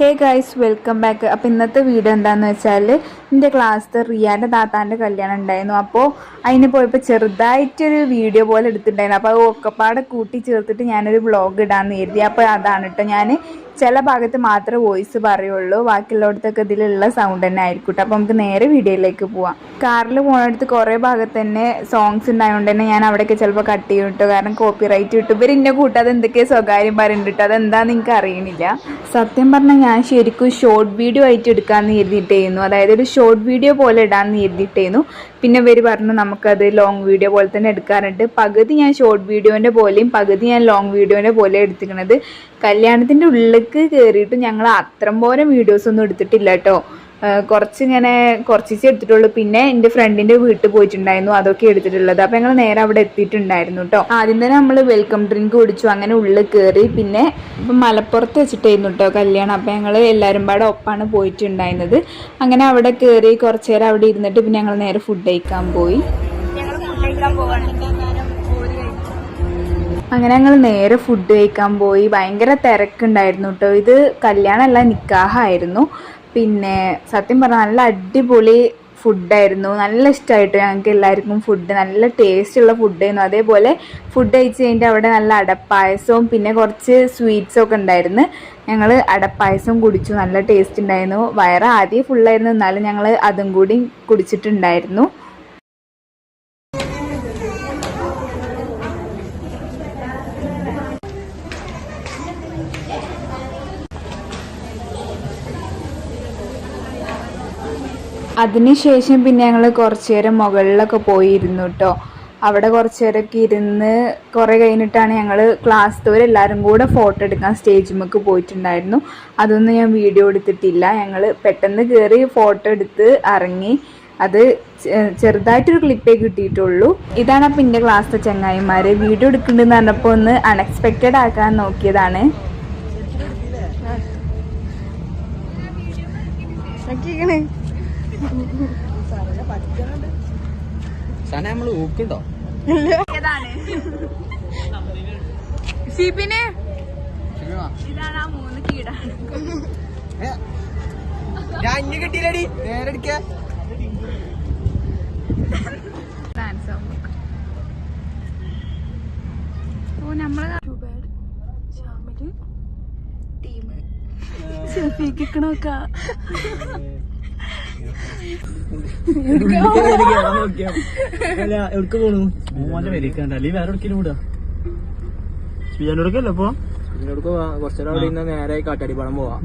Hey guys, welcome back. അപ്പോൾ ഇന്നത്തെ video എന്താണെന്ന് വെച്ചാൽ എൻ്റെ ക്ലാസ്സിൽ റിയാൻ്റെ താത്താൻ്റെ കല്യാണം ഉണ്ടായിരുന്നു. അപ്പോൾ അതിന് പോയപ്പോൾ ചെറുതായിട്ടൊരു വീഡിയോ പോലെ എടുത്തിട്ടുണ്ടായിരുന്നു. അപ്പോൾ അത് ഒക്കെപ്പാടെ കൂട്ടി ചേർത്തിട്ട് ഞാനൊരു വ്ളോഗ് ഇടാമെന്ന് കരുതി. അപ്പോൾ അതാണ് കേട്ടോ, ഞാൻ ചില ഭാഗത്ത് മാത്രമേ വോയിസ് പറയുള്ളൂ, ബാക്കിയുള്ളിടത്തൊക്കെ ഇതിലുള്ള സൗണ്ട് തന്നെ ആയിരിക്കും കേട്ടോ. അപ്പോൾ നമുക്ക് നേരെ വീഡിയോയിലേക്ക് പോവാം. കാറിൽ പോകുന്നിടത്ത് കുറേ ഭാഗത്ത് തന്നെ സോങ്സ് ഉണ്ടായതുകൊണ്ട് തന്നെ ഞാൻ അവിടെയൊക്കെ ചിലപ്പോൾ കട്ട് ചെയ്യും കേട്ടോ, കാരണം കോപ്പിറൈറ്റ് കിട്ടും. ഇവർ ഇന്നെ കൂട്ടാതെ എന്തൊക്കെയോ സ്വകാര്യം പറയുന്നുണ്ട് കേട്ടോ, അതെന്താണെന്ന് എനിക്ക് അറിയണില്ല. സത്യം പറഞ്ഞാൽ ഞാൻ ശരിക്കും ഷോർട്ട് വീഡിയോ ആയിട്ട് എടുക്കാമെന്ന് കരുതിയിട്ടായിരുന്നു, അതായത് ഒരു ഷോർട്ട് വീഡിയോ പോലെ ഇടാമെന്ന് കരുതിയിട്ടായിരുന്നു. പിന്നെ ഇവർ പറഞ്ഞു നമുക്കത് ലോങ് വീഡിയോ പോലെ തന്നെ എടുക്കാറുണ്ട്. പകുതി ഞാൻ ഷോർട്ട് വീഡിയോൻ്റെ പോലെയും പകുതി ഞാൻ ലോങ് വീഡിയോൻ്റെ പോലെ എടുത്തിരിക്കണത്. കല്യാണത്തിൻ്റെ ഉള്ളിലേക്ക് കയറിയിട്ട് ഞങ്ങൾ അത്രയും പോലെ വീഡിയോസൊന്നും എടുത്തിട്ടില്ല കേട്ടോ, കുറച്ച് എടുത്തിട്ടുള്ളൂ. പിന്നെ എൻ്റെ ഫ്രണ്ടിൻ്റെ വീട്ടിൽ പോയിട്ടുണ്ടായിരുന്നു, അതൊക്കെ എടുത്തിട്ടുള്ളത്. അപ്പോൾ ഞങ്ങൾ നേരെ അവിടെ എത്തിയിട്ടുണ്ടായിരുന്നു കേട്ടോ. ആദ്യം തന്നെ നമ്മൾ വെൽക്കം ഡ്രിങ്ക് കുടിച്ചു, അങ്ങനെ ഉള്ളിൽ കയറി. പിന്നെ ഇപ്പം മലപ്പുറത്ത് വെച്ചിട്ടായിരുന്നു കേട്ടോ കല്യാണം. അപ്പോൾ ഞങ്ങൾ എല്ലാവരും പാടെ ഒപ്പാണ് പോയിട്ടുണ്ടായിരുന്നത്. അങ്ങനെ അവിടെ കയറി കുറച്ച് നേരം അവിടെ ഇരുന്നിട്ട് പിന്നെ ഞങ്ങൾ നേരെ ഫുഡ് കഴിക്കാൻ പോയി. അങ്ങനെ ഞങ്ങൾ നേരെ ഫുഡ് കഴിക്കാൻ പോയി. ഭയങ്കര തിരക്കുണ്ടായിരുന്നു കേട്ടോ. ഇത് കല്യാണമല്ല, നിക്കാഹായിരുന്നു. പിന്നെ സത്യം പറഞ്ഞാൽ നല്ല അടിപൊളി ഫുഡായിരുന്നു, നല്ല ഇഷ്ടമായിട്ട് ഞങ്ങൾക്ക് എല്ലാവർക്കും. ഫുഡ് നല്ല ടേസ്റ്റുള്ള ഫുഡായിരുന്നു. അതേപോലെ ഫുഡ് കഴിച്ച് കഴിഞ്ഞിട്ട് അവിടെ നല്ല അടപ്പായസവും പിന്നെ കുറച്ച് സ്വീറ്റ്സൊക്കെ ഉണ്ടായിരുന്നു. ഞങ്ങൾ അടപ്പായസം കുടിച്ചു, നല്ല ടേസ്റ്റ് ഉണ്ടായിരുന്നു. വയറ് ആദ്യം ഫുള്ളായിരുന്നു, എന്നാലും ഞങ്ങൾ അതും കൂടി കുടിച്ചിട്ടുണ്ടായിരുന്നു. അതിനുശേഷം പിന്നെ ഞങ്ങൾ കുറച്ച് നേരം മുകളിലൊക്കെ പോയിരുന്നു കേട്ടോ. അവിടെ കുറച്ച് നേരമൊക്കെ ഇരുന്ന് കുറേ കഴിഞ്ഞിട്ടാണ് ഞങ്ങൾ ക്ലാസ്സിലവരെല്ലാവരും കൂടെ ഫോട്ടോ എടുക്കാൻ സ്റ്റേജിലേക്ക് പോയിട്ടുണ്ടായിരുന്നു. അതൊന്നും ഞാൻ വീഡിയോ എടുത്തിട്ടില്ല. ഞങ്ങൾ പെട്ടെന്ന് കയറി ഫോട്ടോ എടുത്ത് ഇറങ്ങി. അത് ചെറുതായിട്ടൊരു ക്ലിപ്പേ കിട്ടിയിട്ടുള്ളൂ. ഇതാണ് അപ്പം എൻ്റെ ക്ലാസ്സിലെ ചങ്ങായിമാർ. വീഡിയോ എടുക്കുന്നുണ്ടെന്ന് പറഞ്ഞപ്പോൾ ഒന്ന് അൺഎക്സ്പെക്റ്റഡ് ആക്കാൻ നോക്കിയതാണ്. നമ്മള് ഊക്കുണ്ടോ? ഇതാണ് ആ 3 കീടാണ്. ഞാൻ ഇഞ്ഞ് കിട്ടിയില്ലടി, നേരെടുക്ക. നമ്മളെ ടീം സെൽഫിക്കണോക്കാ. എവിടക്ക് പോണു? മോന്റെ വരിക്കണ്ട, അല്ലെങ്കിൽ വേറെ എവിടേക്കും വിടാ. സ്പീനോടൊക്കെ അല്ല, അപ്പൊ കുറച്ചേരം അവിടെ നേരെ കാട്ടാടി പടം പോവാ.